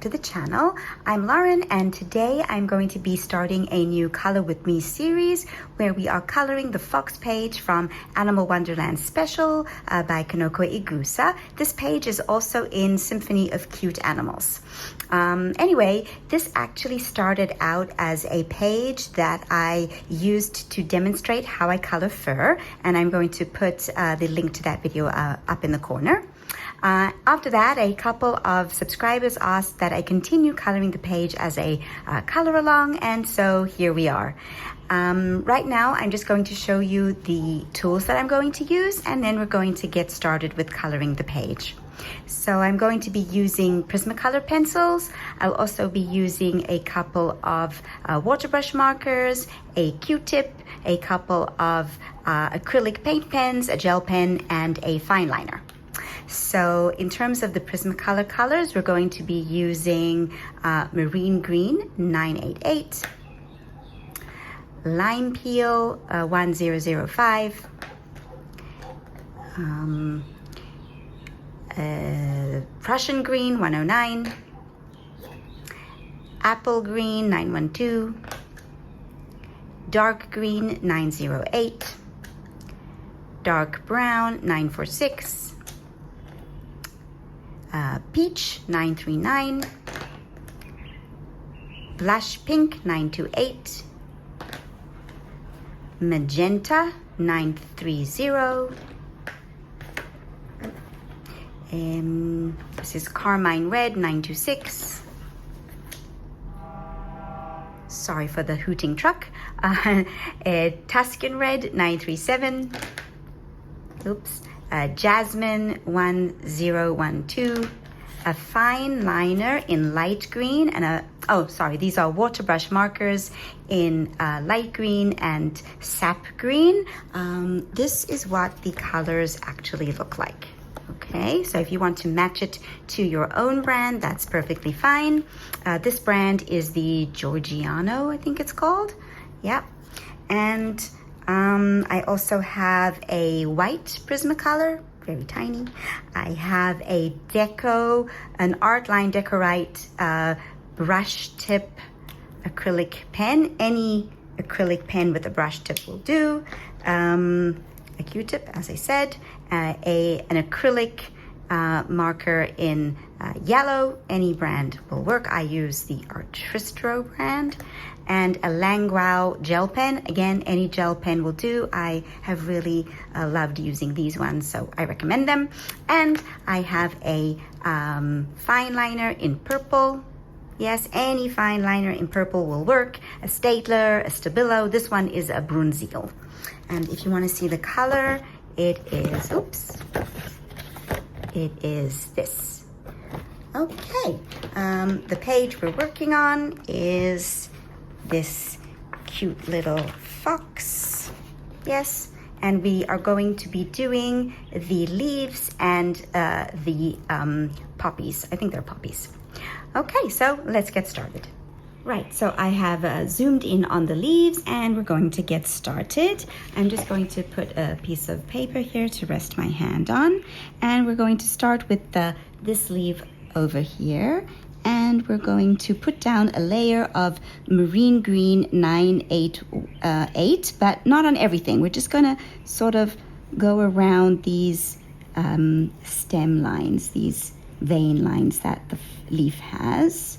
to the channel. I'm Lauren, and today I'm going to be starting a new Color With Me series where we are coloring the fox page from Animal Wonderland Special by Kanoko Egusa. This page is also in Symphony of Cute Animals. Anyway, this actually started out as a page that I used to demonstrate how I color fur, and I'm going to put the link to that video up in the corner. After that, a couple of subscribers asked that I continue coloring the page as a color along, and so here we are. Right now, I'm just going to show you the tools that I'm going to use, and then we're going to get started with coloring the page. So I'm going to be using Prismacolor pencils. I'll also be using a couple of water brush markers, a Q-tip, a couple of acrylic paint pens, a gel pen, and a fine liner. So in terms of the Prismacolor colors, we're going to be using Marine Green 988, Lime Peel 1005, Prussian Green 109, Apple Green 912, Dark Green 908, Dark Brown 946, Peach 939, Blush Pink 928, Magenta 930, this is Carmine Red 926, sorry for the hooting truck, Tuscan Red 937, oops, Jasmine 1012, a fine liner in light green, and these are water brush markers in light green and sap green. This is what the colors actually look like. Okay, so if you want to match it to your own brand, that's perfectly fine. This brand is the Giorgiano, I think it's called. Yeah, and I also have a white Prismacolor, very tiny. I have a an Art Line Decorite brush tip acrylic pen. Any acrylic pen with a brush tip will do. A Q-tip, as I said, an acrylic marker in yellow. Any brand will work. I use the Artristro brand, and a Languau gel pen. Again, any gel pen will do. I have really loved using these ones, so I recommend them. And I have a fine liner in purple. Yes, any fine liner in purple will work. A Staedtler, a Stabilo. This one is a Brunzil. And if you want to see the color, it is, it is this. Okay, the page we're working on is this cute little fox. Yes, and we are going to be doing the leaves and the poppies. I think they're poppies. Okay, so let's get started. Right, so I have zoomed in on the leaves, and we're going to get started. I'm just going to put a piece of paper here to rest my hand on, and we're going to start with this leaf over here, and we're going to put down a layer of Marine Green 988, but not on everything. We're just going to sort of go around these stem lines, these vein lines that the leaf has.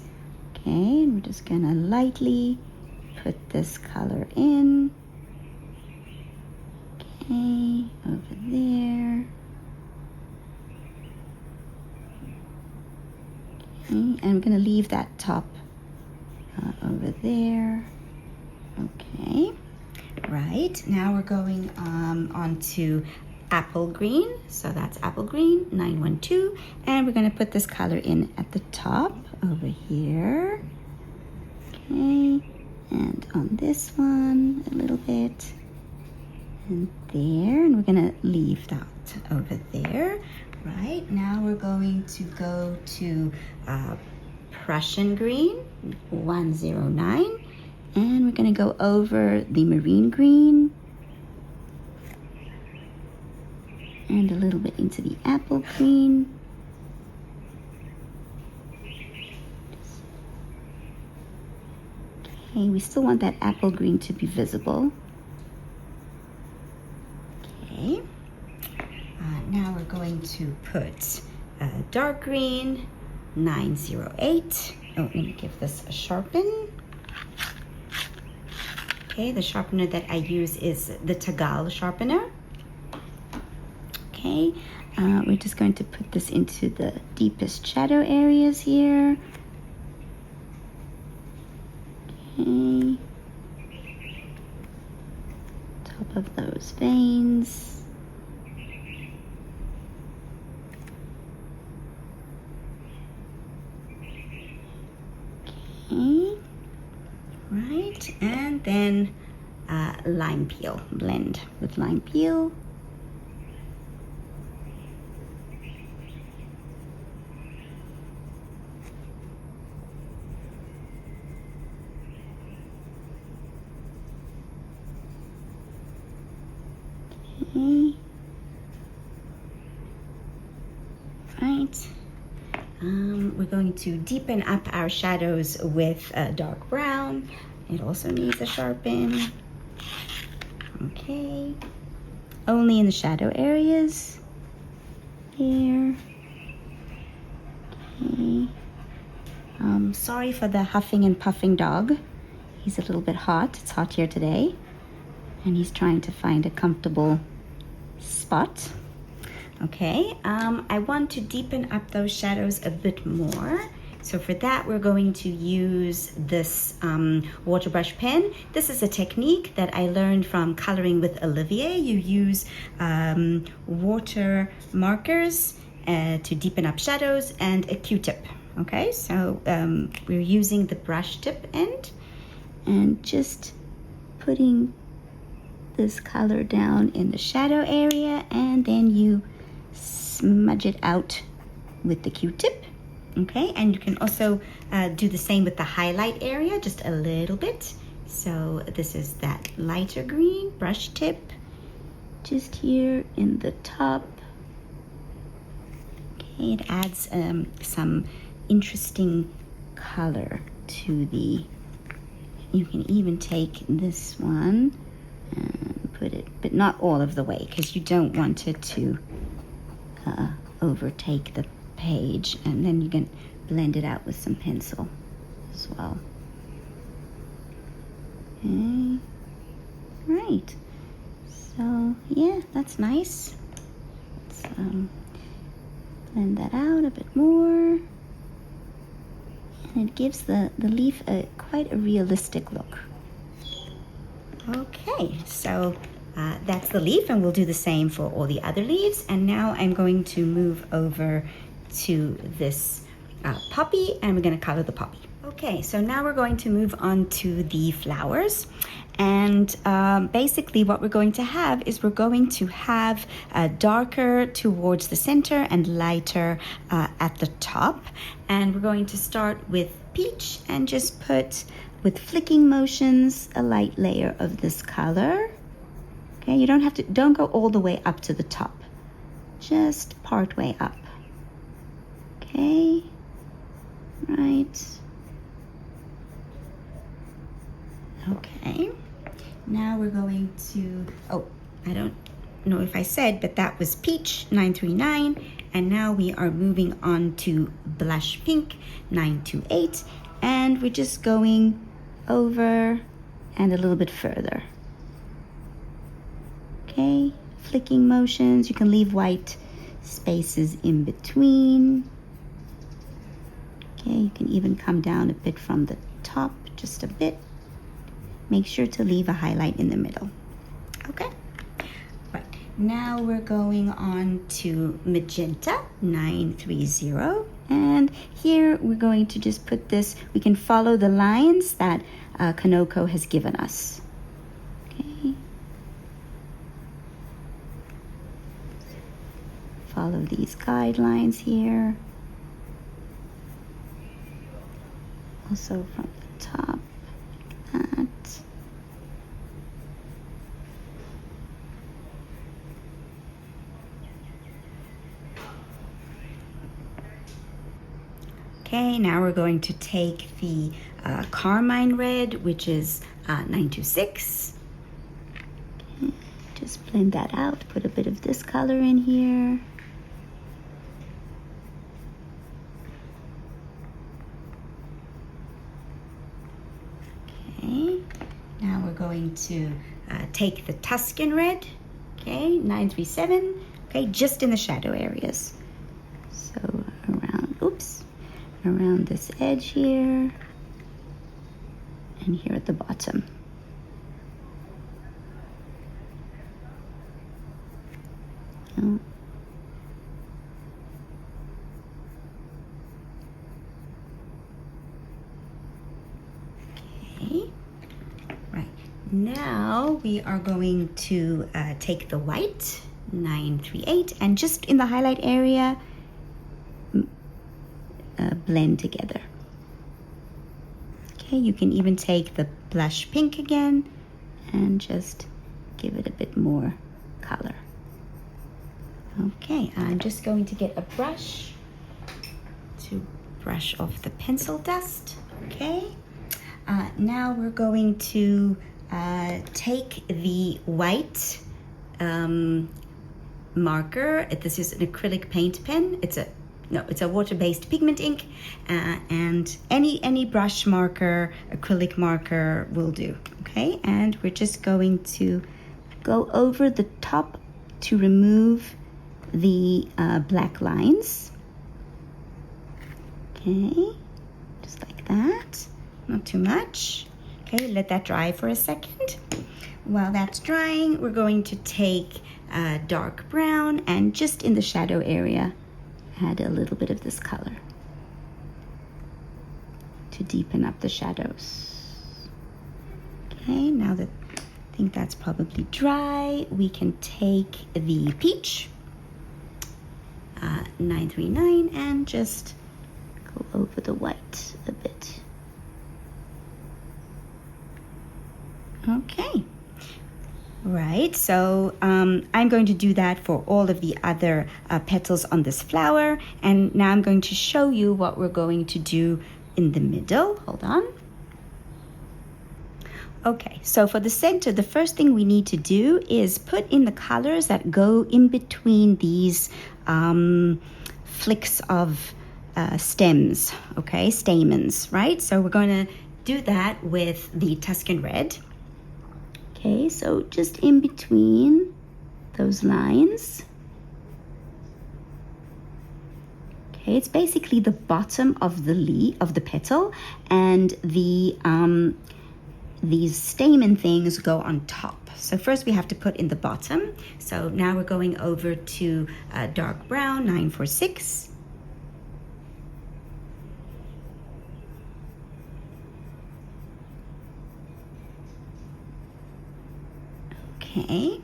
Okay, and we're just gonna lightly put this color in. Okay, over there. Okay, and I'm gonna leave that top over there. Okay, right, now we're going on to Apple Green. So that's Apple Green 912, and we're gonna put this color in at the top over here. Okay, and on this one a little bit, and there, and we're gonna leave that over there. Right, now we're going to go to Prussian Green 109, and we're gonna go over the Marine Green and a little bit into the Apple Green. Okay, we still want that apple green to be visible. Okay, now we're going to put dark green, 908. Oh, let me give this a sharpen. Okay, the sharpener that I use is the Tagal sharpener. Okay, we're just going to put this into the deepest shadow areas here. Okay, top of those veins. Okay, right, and then lime peel, blend with lime peel. Okay. Right. We're going to deepen up our shadows with dark brown. It also needs a sharpen. Okay. Only in the shadow areas. Here. Okay. Sorry for the huffing and puffing dog. He's a little bit hot. It's hot here today. And he's trying to find a comfortable spot. Okay, I want to deepen up those shadows a bit more. So for that, we're going to use this water brush pen. This is a technique that I learned from coloring with Olivier. You use water markers to deepen up shadows and a Q-tip. Okay, so we're using the brush tip end and just putting this color down in the shadow area, and then you smudge it out with the Q-tip. Okay, and you can also do the same with the highlight area, just a little bit. So this is that lighter green brush tip, just here in the top. Okay, it adds some interesting color to the, you can even take this one and put it, but not all of the way, because you don't want it to overtake the page, and then you can blend it out with some pencil as well. Okay, right, so yeah, that's nice. Let's blend that out a bit more, and it gives the leaf quite a realistic look. Okay, so that's the leaf, and we'll do the same for all the other leaves. And now I'm going to move over to this poppy, and we're going to color the poppy. Okay, so now we're going to move on to the flowers. And basically what we're going to have is we're going to have darker towards the center and lighter at the top. And we're going to start with peach and just put, with flicking motions, a light layer of this color. Okay, you don't have to, don't go all the way up to the top, just part way up. Okay, right. Okay, now we're going to, oh, I don't know if I said, but that was peach, 939, and now we are moving on to blush pink, 928, and we're just going over and a little bit further. Okay, flicking motions. You can leave white spaces in between. Okay, you can even come down a bit from the top, just a bit. Make sure to leave a highlight in the middle. Okay, right, now we're going on to magenta, 930. And here we're going to just put this, we can follow the lines that Kanoko has given us. Okay. Follow these guidelines here. Also from the top, like that. Okay, now we're going to take the carmine red, which is 926. Okay, just blend that out, put a bit of this color in here. Okay, now we're going to take the Tuscan red, okay, 937, okay, just in the shadow areas. So around this edge here, and here at the bottom. Oh. Okay, right, now we are going to take the white, 938, and just in the highlight area, blend together. Okay, you can even take the blush pink again and just give it a bit more color. Okay, I'm just going to get a brush to brush off the pencil dust. Okay, now we're going to take the white marker. This is an acrylic paint pen. It's a water-based pigment ink, and any brush marker, acrylic marker will do. Okay, and we're just going to go over the top to remove the black lines. Okay, just like that, not too much. Okay, let that dry for a second. While that's drying, we're going to take dark brown and just in the shadow area add a little bit of this color to deepen up the shadows. Okay, now that I think that's probably dry, we can take the peach, 939, and just go over the white a bit. Okay. Right, so I'm going to do that for all of the other petals on this flower, and now I'm going to show you what we're going to do in the middle. Hold on. Okay, so for the center, the first thing we need to do is put in the colors that go in between these flicks of stems, okay, stamens, right? So we're going to do that with the Tuscan red. Okay, so just in between those lines. Okay, it's basically the bottom of the leaf, of the petal, and the these stamen things go on top. So first we have to put in the bottom. So now we're going over to dark brown, 946. Okay,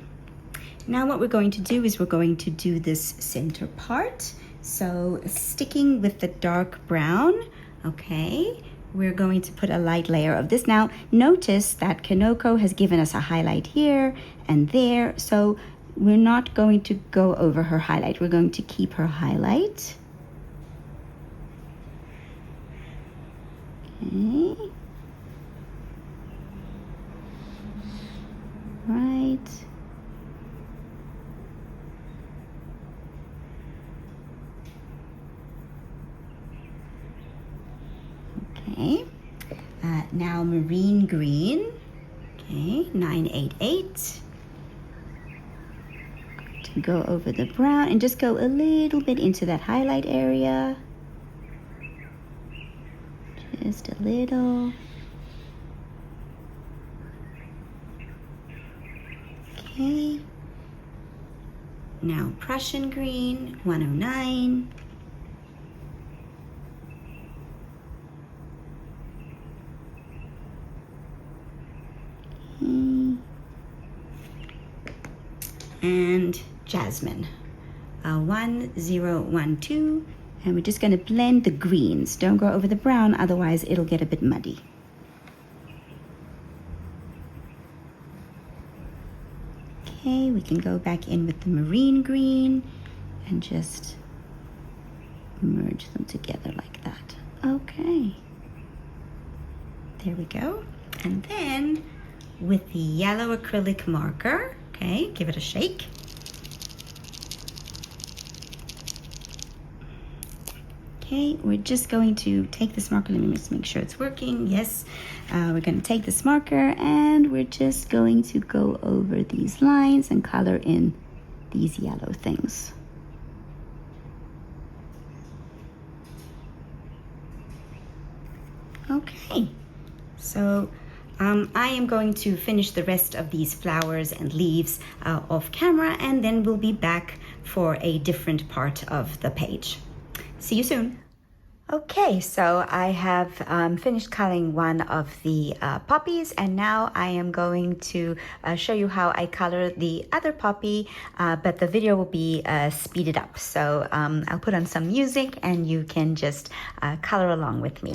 now what we're going to do is we're going to do this center part. So sticking with the dark brown, okay, we're going to put a light layer of this. Now notice that Kanoko has given us a highlight here and there, so we're not going to go over her highlight. We're going to keep her highlight. Okay. Right. Okay. Now marine green. Okay, 988. To go over the brown and just go a little bit into that highlight area. Just a little. Okay, now Prussian green, 109. Okay. And jasmine, 1012. And we're just going to blend the greens. Don't go over the brown, otherwise it'll get a bit muddy. Okay, we can go back in with the marine green and just merge them together like that. Okay. There we go. And then with the yellow acrylic marker, okay, give it a shake. Okay, we're just going to take this marker. Let me just make sure it's working. Yes, we're going to take this marker and we're just going to go over these lines and color in these yellow things. Okay, so I am going to finish the rest of these flowers and leaves off camera, and then we'll be back for a different part of the page. See you soon. Okay, so I have finished coloring one of the poppies, and now I am going to show you how I color the other poppy, but the video will be speeded up. So I'll put on some music and you can just color along with me.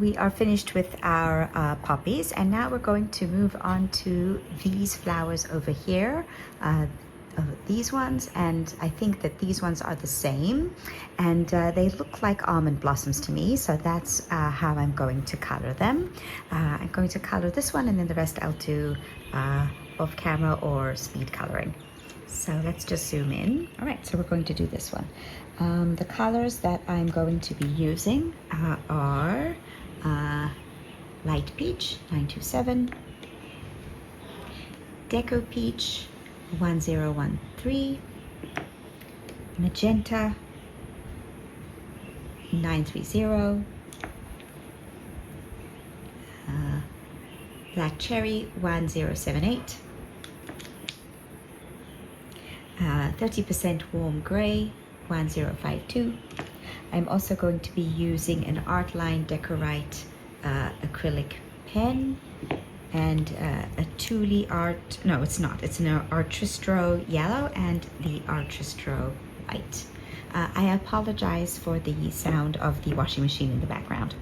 we are finished with our poppies, and now we're going to move on to these flowers over here. These ones, and I think that these ones are the same, and they look like almond blossoms to me, so that's how I'm going to color them. I'm going to color this one, and then the rest I'll do off camera or speed coloring. So let's just zoom in. All right, so we're going to do this one. The colors that I'm going to be using are Light Peach 927, Deco Peach 1013, Magenta 930, Black Cherry 1078, 30% Warm Gray 1052. I'm also going to be using an Artline Decorite acrylic pen and a Tuli art, no it's not, it's an Artristro yellow and the Artristro white. I apologize for the sound of the washing machine in the background.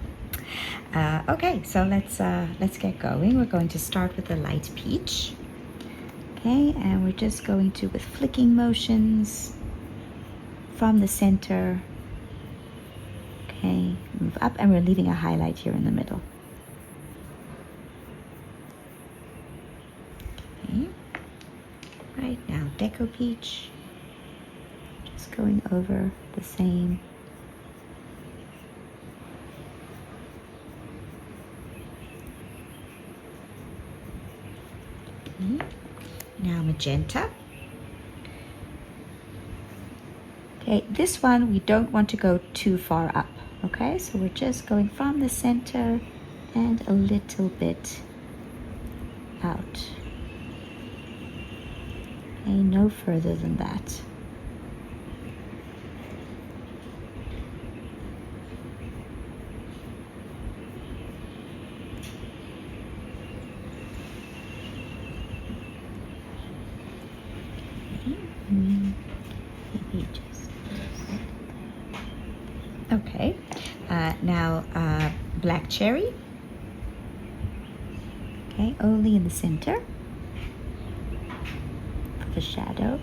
Okay, so let's get going. We're going to start with the Light Peach. Okay, and we're just going to, with flicking motions from the center, okay, move up, and we're leaving a highlight here in the middle. Okay, right now Deco Peach, just going over the same. Okay. Now Magenta. Okay, this one we don't want to go too far up, okay? So we're just going from the center and a little bit out. Okay, no further than that. Okay, now Black Cherry. Okay, only in the center for the shadows.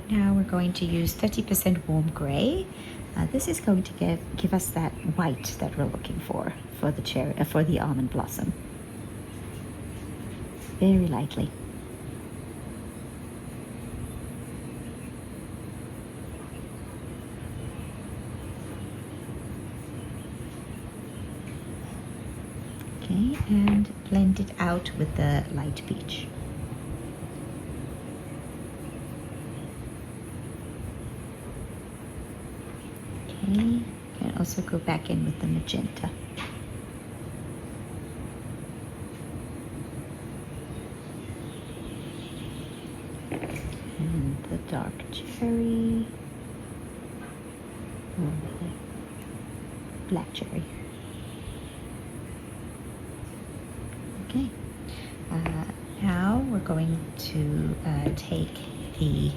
Now we're going to use 30% Warm Gray. This is going to give us that white that we're looking for the cherry, for the almond blossom. Very lightly. Okay, and blend it out with the Light Peach. Okay, and also go back in with the Magenta. And the Dark Cherry. And the Black Cherry. Okay, now we're going to take the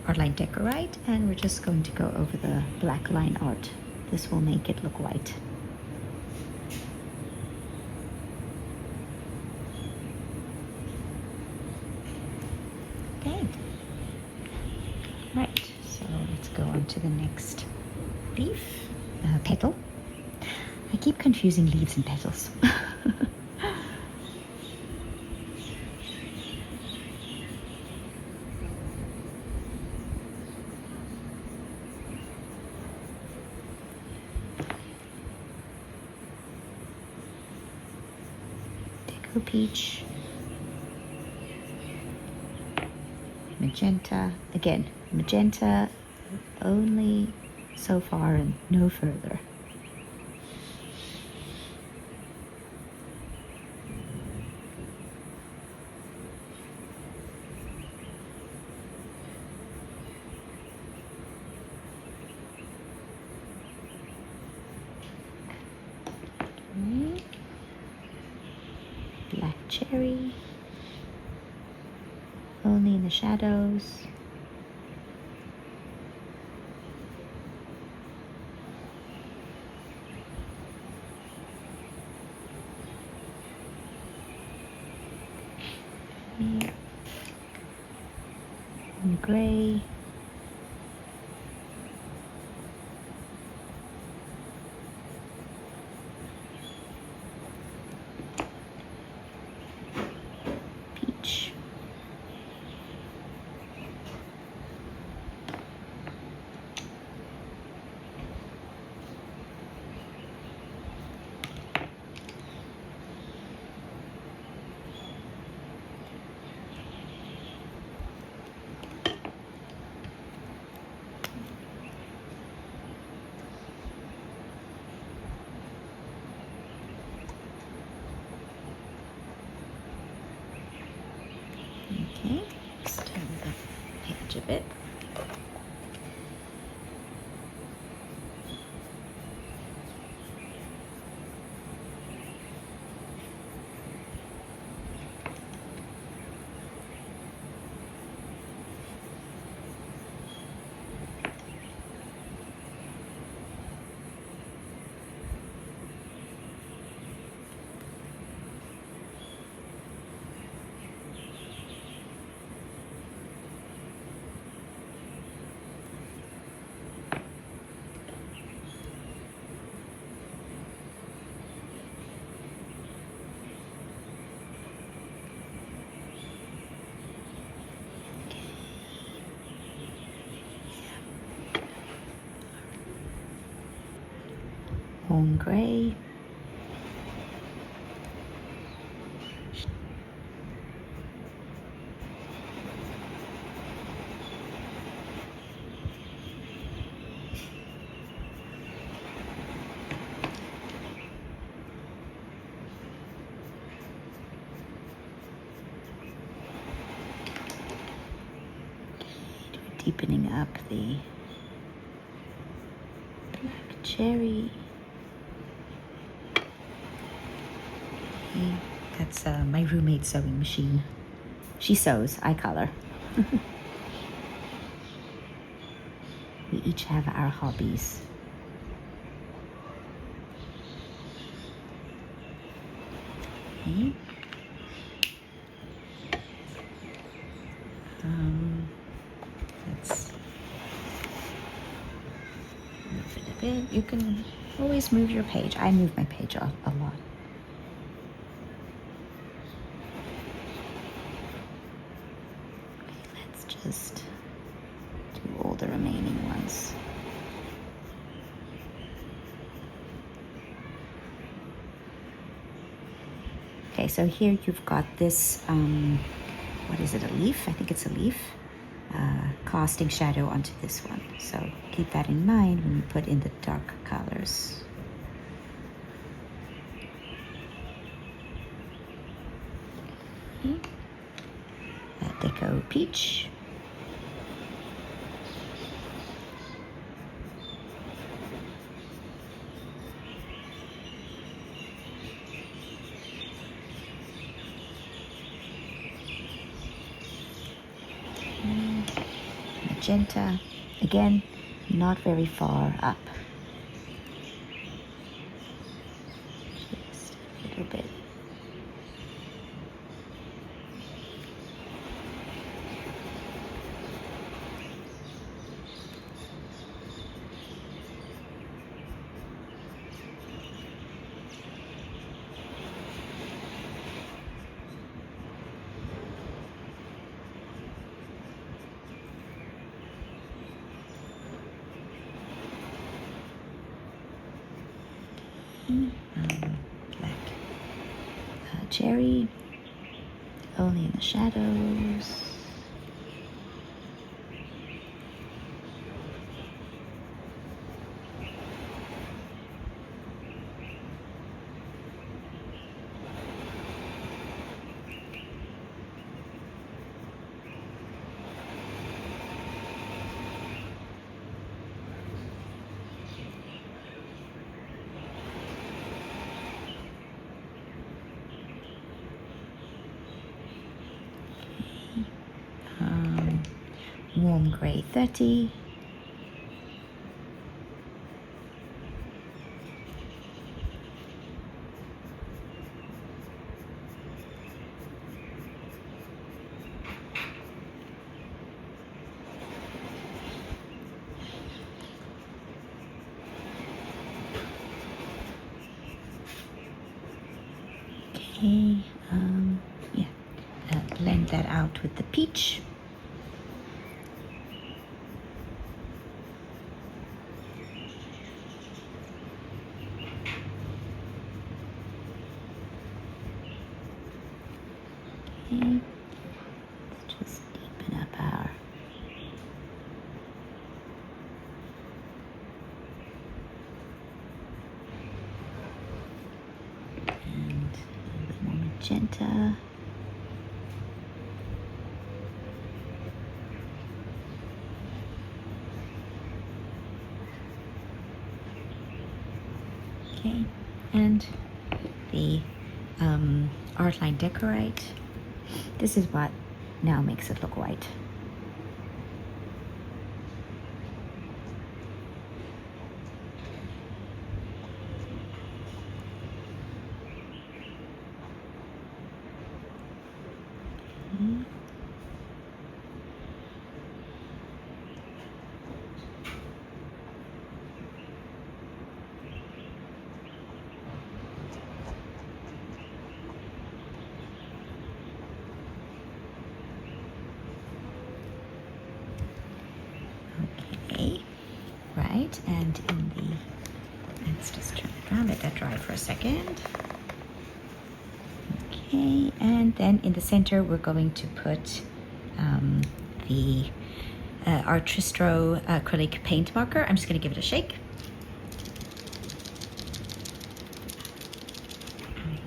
Artline Decorite, and we're just going to go over the black line art. This will make it look white. Okay. Right, so let's go on to the next leaf, petal. I keep confusing leaves and petals. Peach, Magenta, again, Magenta only so far and no further. cherry, only in the shadows. And gray. Peach. Okay, let's turn the page a bit. Warm gray. Deepening up the black cherry. Okay, that's my roommate's sewing machine. She sews, I color. We each have our hobbies. Okay. Let's move it a bit. You can always move your page. I move my page a lot. Okay, let's just do all the remaining ones. Okay, so here you've got this, what is it, a leaf? I think it's a leaf. Casting shadow onto this one. So keep that in mind when you put in the dark colors. Okay. Deco peach. Magenta, again, not very far up. Just a little bit. Black cherry, only in the shadows. warm gray 30. Okay, yeah, blend that out with the peach. Okay, let's just deepen up our and a little bit more magenta. Okay, and the art line decorate. This is what now makes it look white. Okay. Okay, right, and in the, let's just turn it around, let that dry for a second. Okay, and then in the center we're going to put the Artistro acrylic paint marker. I'm just going to give it a shake.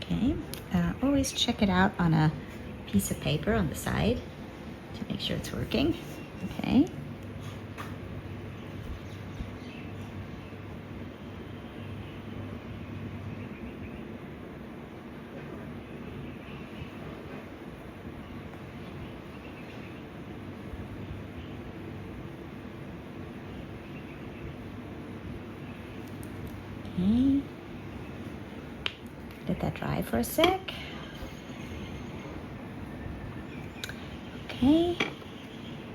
Okay, always check it out on a piece of paper on the side to make sure it's working. Okay. Okay. Let that dry for a sec. Okay,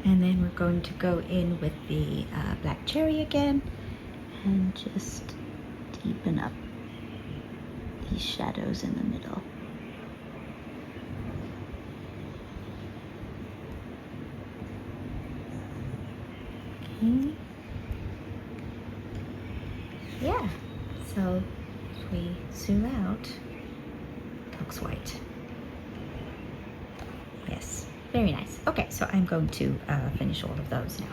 and then we're going to go in with the black cherry again and just deepen up these shadows in the middle. Okay. Yeah, so if we zoom out, it looks white. Yes, very nice. Okay, so I'm going to finish all of those now.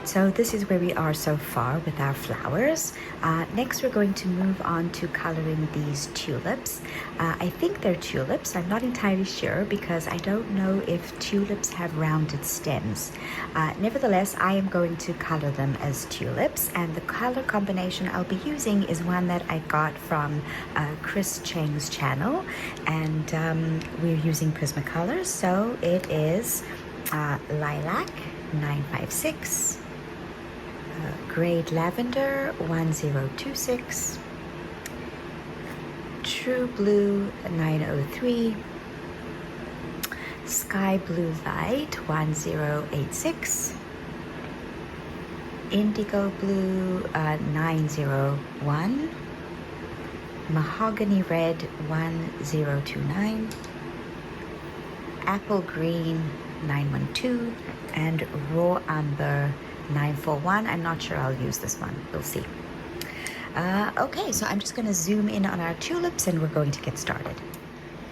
So this is where we are so far with our flowers. Next we're going to move on to coloring these tulips. I think they're tulips. I'm not entirely sure because I don't know if tulips have rounded stems. Nevertheless, I am going to color them as tulips, and the color combination I'll be using is one that I got from Chris Cheng's channel, and we're using Prismacolor. So it is Lilac 956, Grade Lavender 1026, True Blue 903, Sky Blue Light 1086, Indigo Blue 901, Mahogany Red 1029, Apple Green 912, and Raw Amber 941. I'm not sure I'll use this one. We'll see. Okay, so I'm just going to zoom in on our tulips and we're going to get started.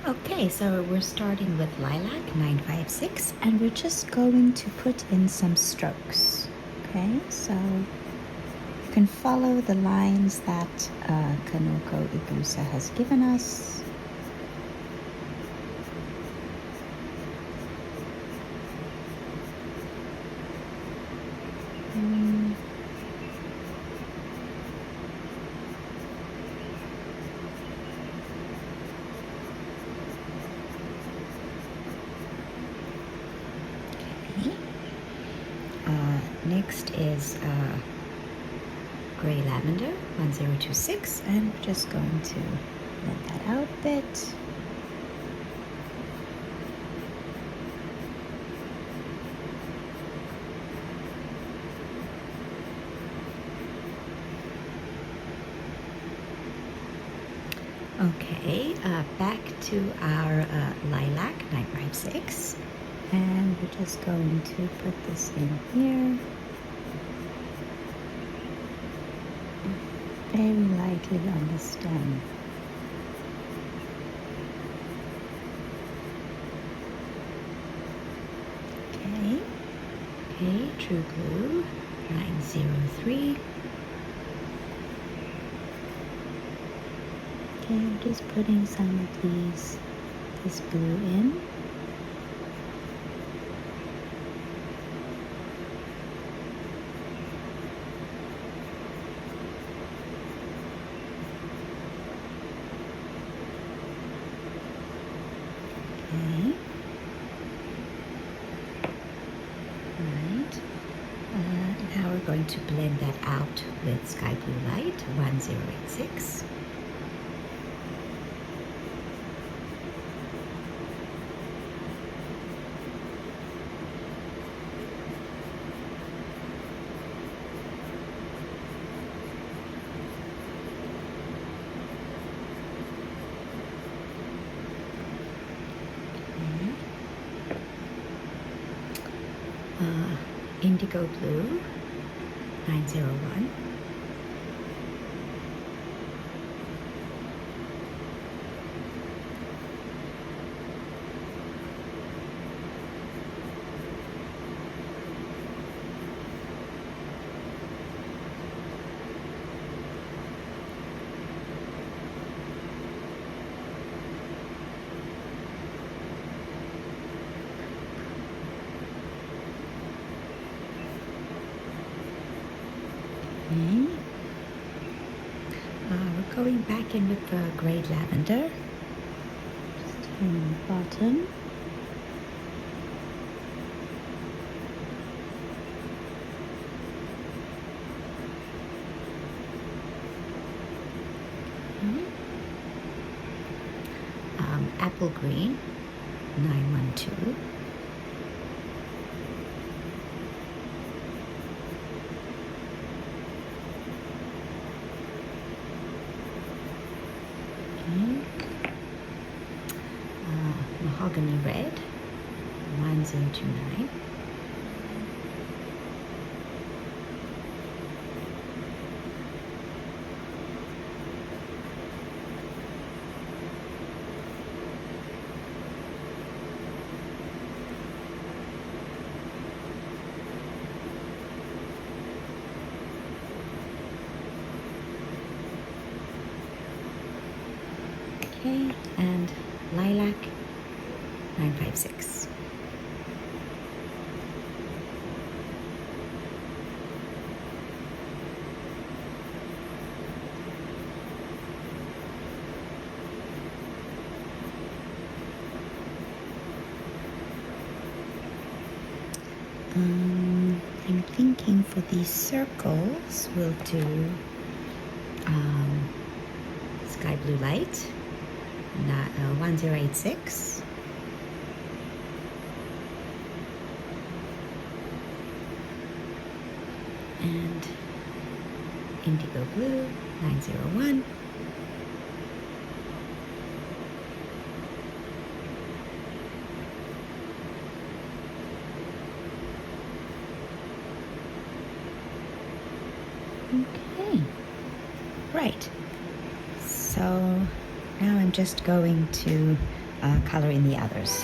Okay, so we're starting with Lilac 956 and we're just going to put in some strokes. Okay, so you can follow the lines that Kanoko Egusa has given us. Next is Gray Lavender 1026, and we're just going to blend that out a bit. Okay, back to our Lilac 956, and we're just going to put this in here. Very lightly on the stem. Okay, True Blue 903. Okay, I'm just putting some of this blue in. Now we're going to blend that out with Sky Blue Light 1086. Indigo Blue 901, we're going back in with the Grey Lavender, just here on the bottom. Apple Green 912. Mahogany Red 1029. Okay, and lilac 956. I'm thinking for these circles we'll do sky blue light, 1086. And indigo blue 901. Okay, right. So now I'm just going to color in the others.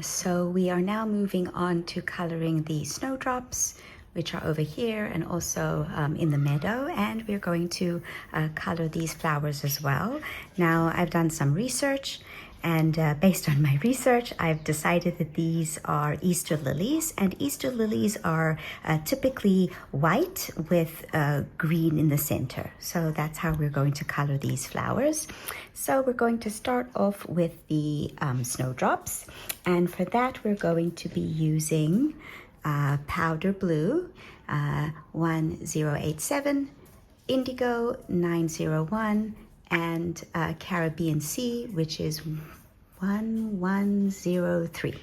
So we are now moving on to coloring the snowdrops, which are over here and also in the meadow, and we're going to color these flowers as well. Now I've done some research, and based on my research I've decided that these are Easter lilies, and Easter lilies are typically white with green in the center. So that's how we're going to color these flowers. So we're going to start off with the snowdrops, and for that we're going to be using powder blue 1087, indigo 901, and Caribbean Sea, which is 1103.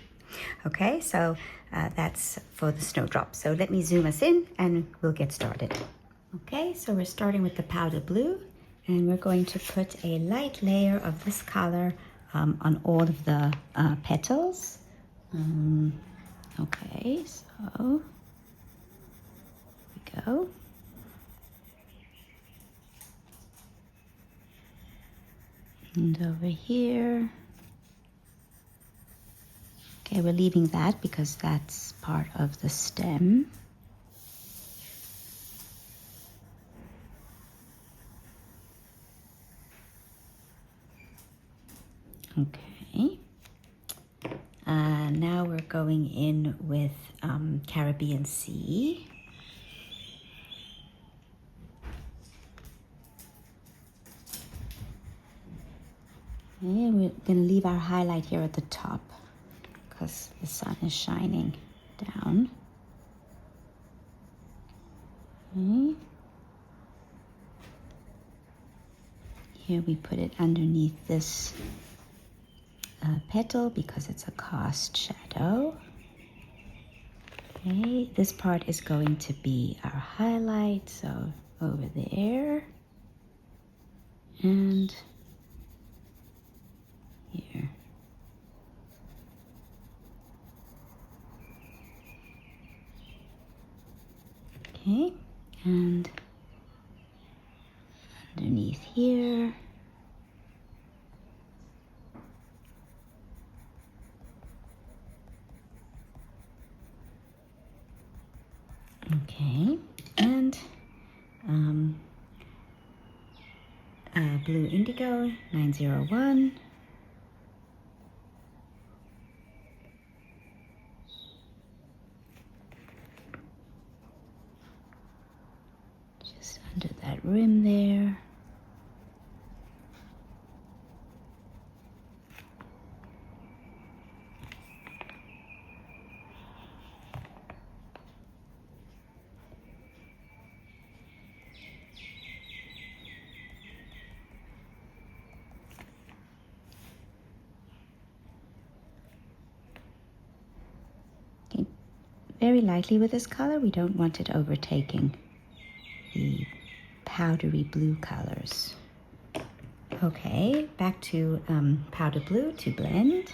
Okay, so that's for the snowdrop. So let me zoom us in and we'll get started. Okay, so we're starting with the powder blue, and we're going to put a light layer of this color on all of the petals. Okay, so here we go. And over here. Okay, we're leaving that because that's part of the stem. Okay. Now we're going in with Caribbean Sea. Okay, we're going to leave our highlight here at the top because the sun is shining down. Okay. Here we put it underneath this petal because it's a cast shadow. Okay, this part is going to be our highlight, so over there and here. Okay, and underneath here. Okay, and blue indigo 901. Just under that rim there. Very lightly with this color. We don't want it overtaking the powdery blue colors. Okay, back to powder blue to blend.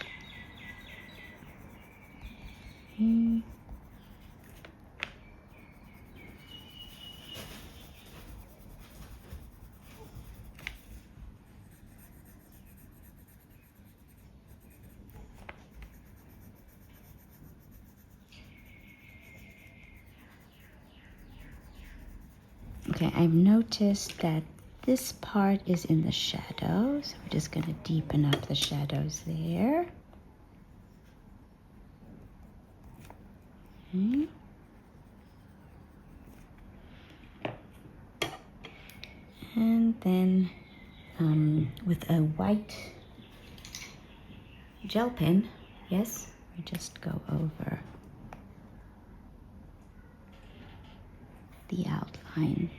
Okay, I've noticed that this part is in the shadow, so we're just going to deepen up the shadows there. Okay. And then with a white gel pen, yes, we just go over the outline.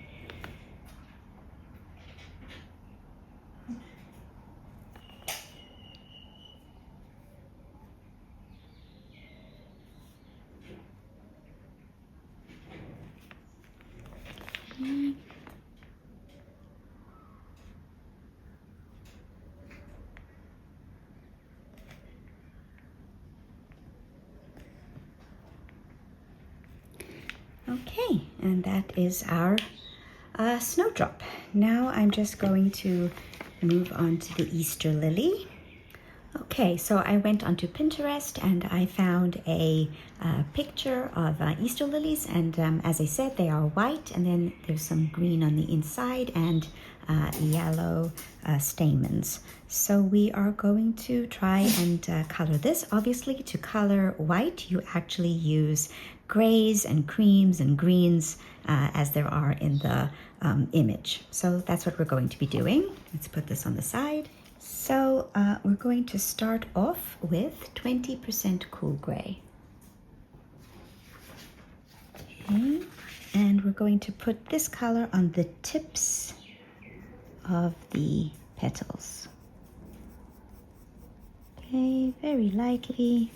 Okay, and that is our snowdrop. Now I'm just going to move on to the Easter lily. Okay, so I went onto Pinterest and I found a picture of Easter lilies, and as I said, they are white, and then there's some green on the inside and yellow stamens. So we are going to try and color this. Obviously, to color white, you actually use grays and creams and greens as there are in the image. So that's what we're going to be doing. Let's put this on the side. So we're going to start off with 20% cool gray. Okay, and we're going to put this color on the tips of the petals. Okay, very lightly.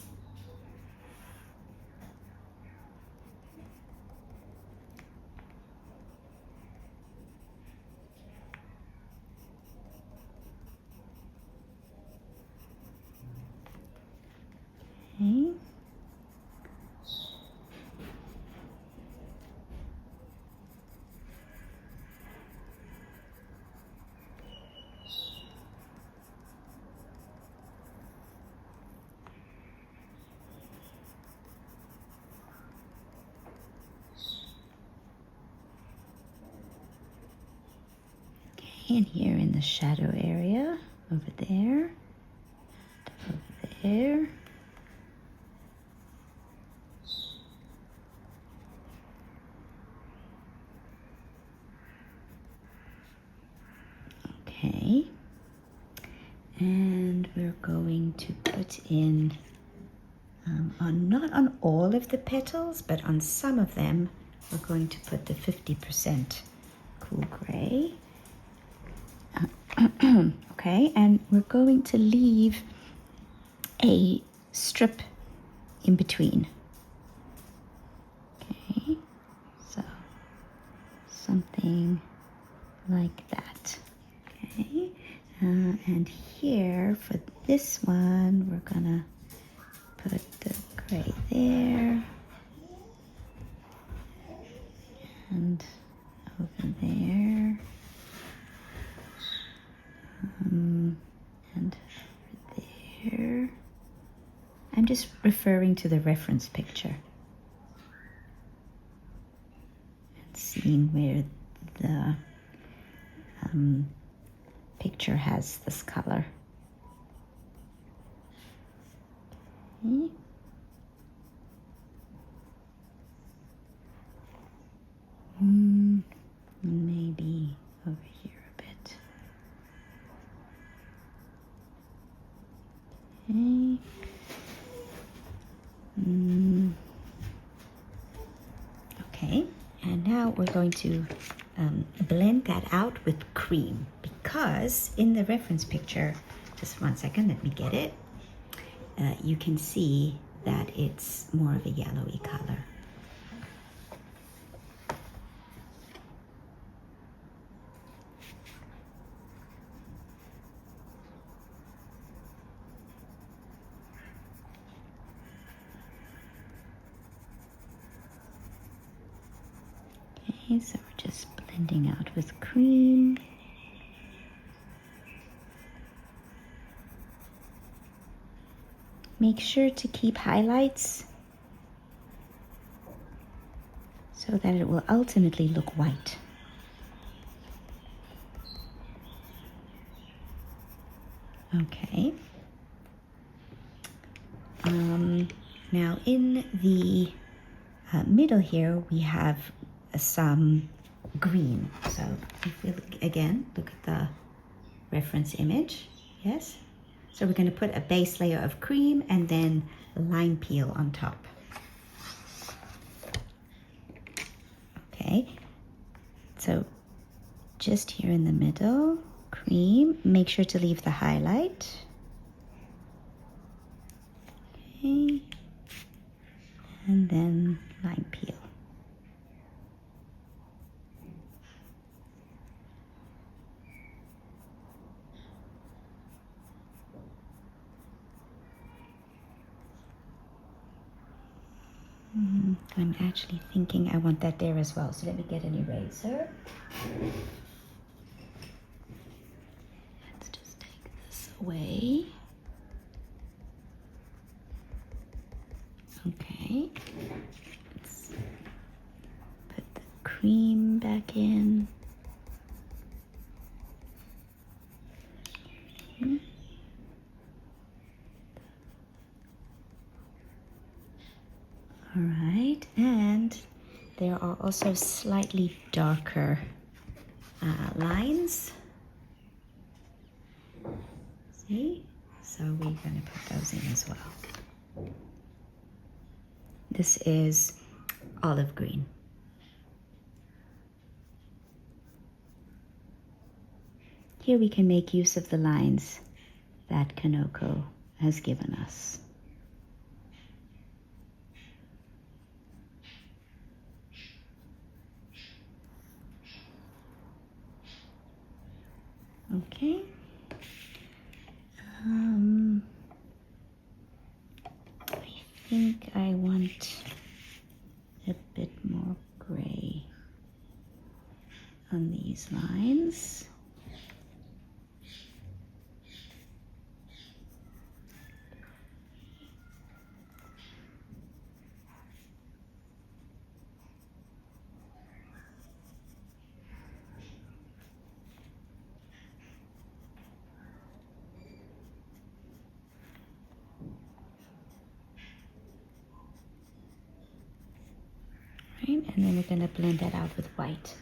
And here in the shadow area, over there, over there. Okay. And we're going to put in, not on all of the petals, but on some of them, we're going to put the 50% cool gray. Okay, and we're going to leave a strip in between. Okay, so something like that. Okay, and here for this one, we're gonna put the gray there and over there. And there. I'm just referring to the reference picture and seeing where the picture has this color. Okay. Maybe over here a bit. Okay. Okay, and now we're going to blend that out with cream, because in the reference picture, just 1 second, let me get it, you can see that it's more of a yellowy color. Okay, so we're just blending out with cream. Make sure to keep highlights so that it will ultimately look white. Okay. Now in the middle here, we have some green. So if we look at the reference image, yes? So we're going to put a base layer of cream and then lime peel on top. Okay, so just here in the middle, cream, make sure to leave the highlight. Okay, and then lime peel. I'm actually thinking I want that there as well, so let me get an eraser. Let's just take this away. Okay, let's put the cream back in. All right, and there are also slightly darker lines. See? So we're going to put those in as well. This is olive green. Here we can make use of the lines that Kanoko has given us. Okay. I think I want a bit more gray on these lines. Right, and then we're going to blend that out with white.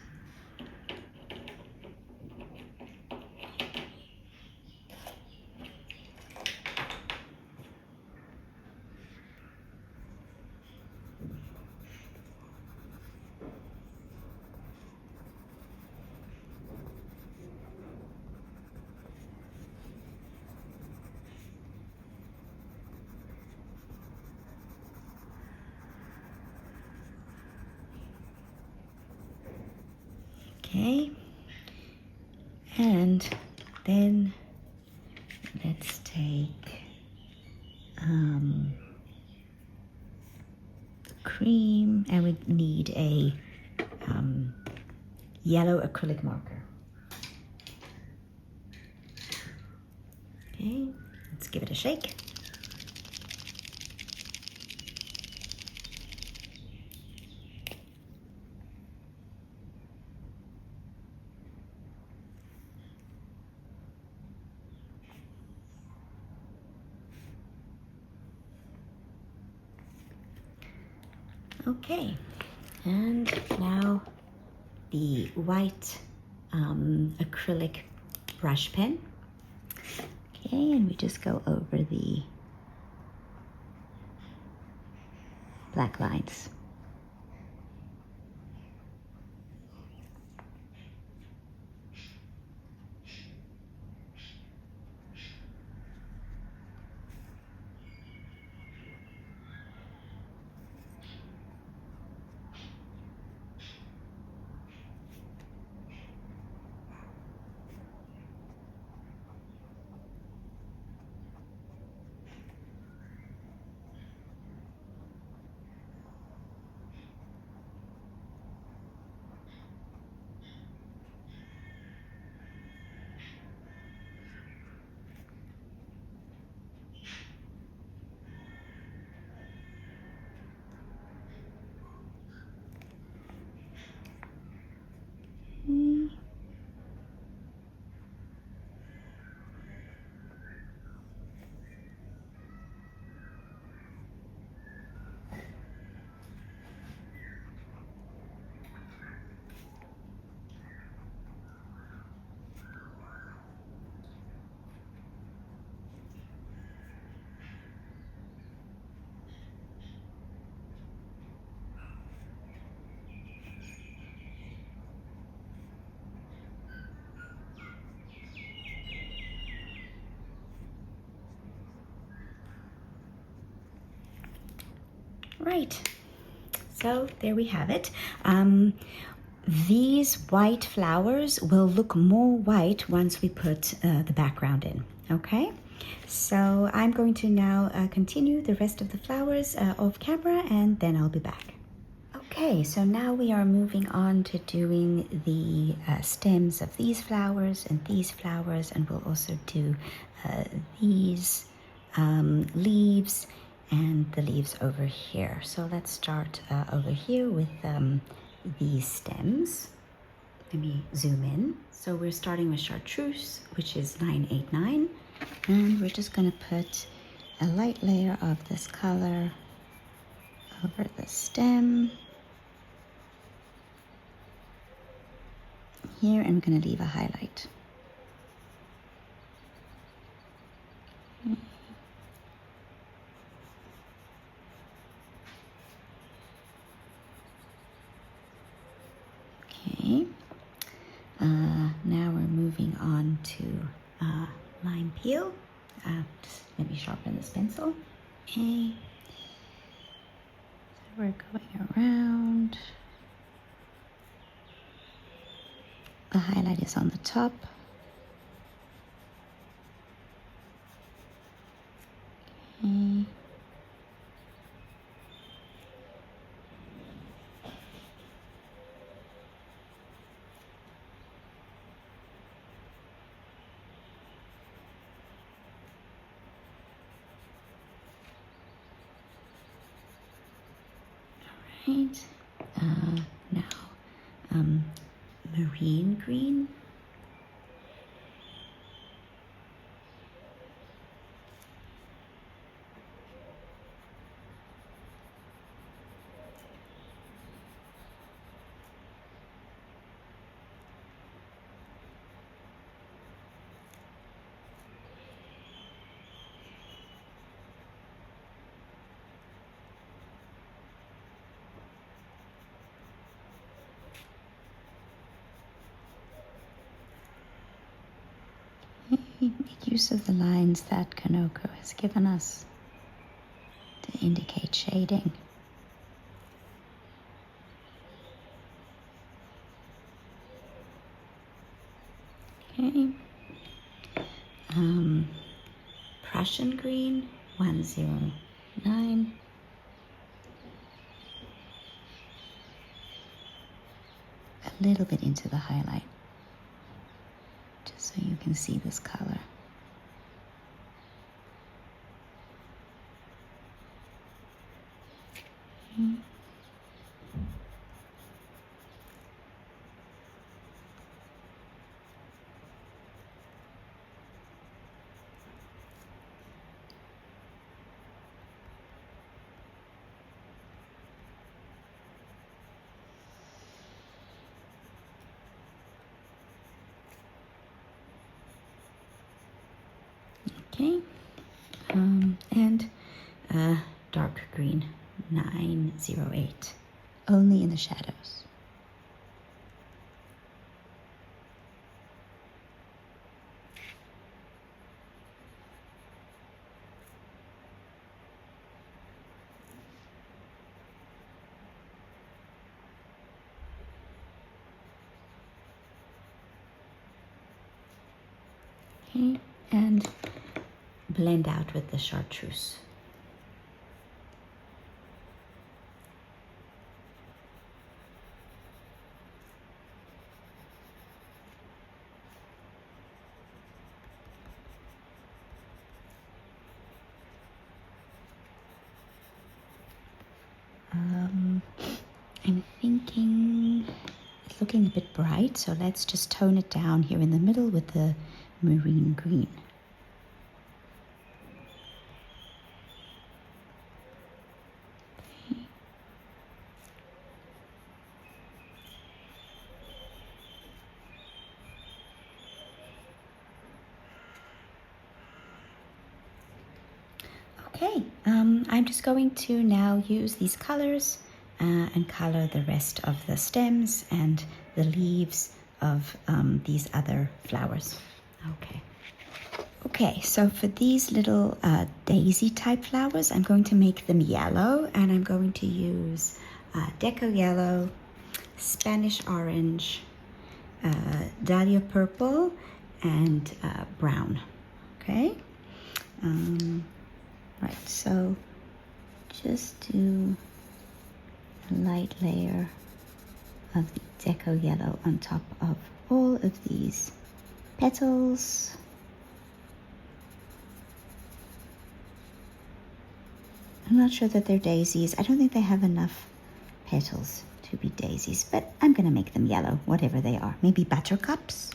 Okay, and then let's take cream, and we need a yellow acrylic marker. Okay, let's give it a shake. Okay, and now the white acrylic brush pen. Okay, and we just go over the black lines. Right, so there we have it. These white flowers will look more white once we put the background in, okay? So I'm going to now continue the rest of the flowers off camera, and then I'll be back. Okay, so now we are moving on to doing the stems of these flowers, and we'll also do these leaves and the leaves over here. So let's start over here with these stems. Let me zoom in. So we're starting with chartreuse, which is 989, and we're just going to put a light layer of this color over the stem here, and we're going to leave a highlight. Okay, now we're moving on to lime peel. Just let me sharpen this pencil. Okay, so we're going around. The highlight is on the top. Okay. Right, now marine green. Make use of the lines that Kanoko has given us to indicate shading. Okay. Prussian green 109. A little bit into the highlight, just so you can see this color. Okay, and dark green 908, only in the shadows. Okay, and blend out with the chartreuse. I'm thinking it's looking a bit bright, so let's just tone it down here in the middle with the marine green. Okay, I'm just going to now use these colors and color the rest of the stems and the leaves of these other flowers. Okay, so for these little daisy type flowers, I'm going to make them yellow, and I'm going to use Deco Yellow, Spanish Orange, Dahlia Purple, and Brown. Okay. Right, so just do a light layer of the Deco Yellow on top of all of these petals. I'm not sure that they're daisies. I don't think they have enough petals to be daisies, but I'm gonna make them yellow, whatever they are. Maybe buttercups?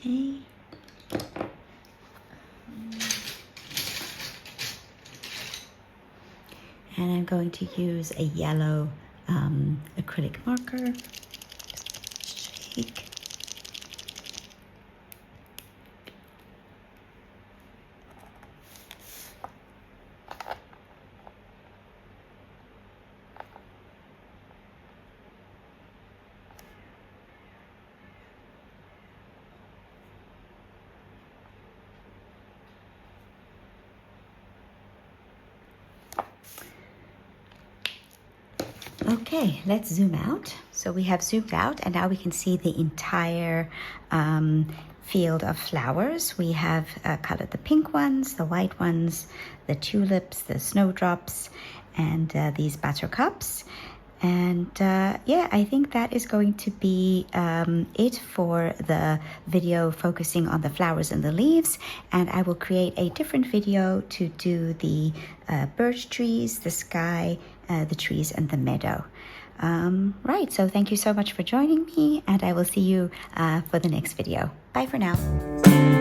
Okay. And I'm going to use a yellow acrylic marker. Just shake. Okay, let's zoom out. So we have zoomed out and now we can see the entire field of flowers. We have colored the pink ones, the white ones, the tulips, the snowdrops, and these buttercups. And yeah, I think that is going to be it for the video focusing on the flowers and the leaves. And I will create a different video to do the birch trees, the sky, the trees, and the meadow. Right, so thank you so much for joining me, and I will see you for the next video. Bye for now.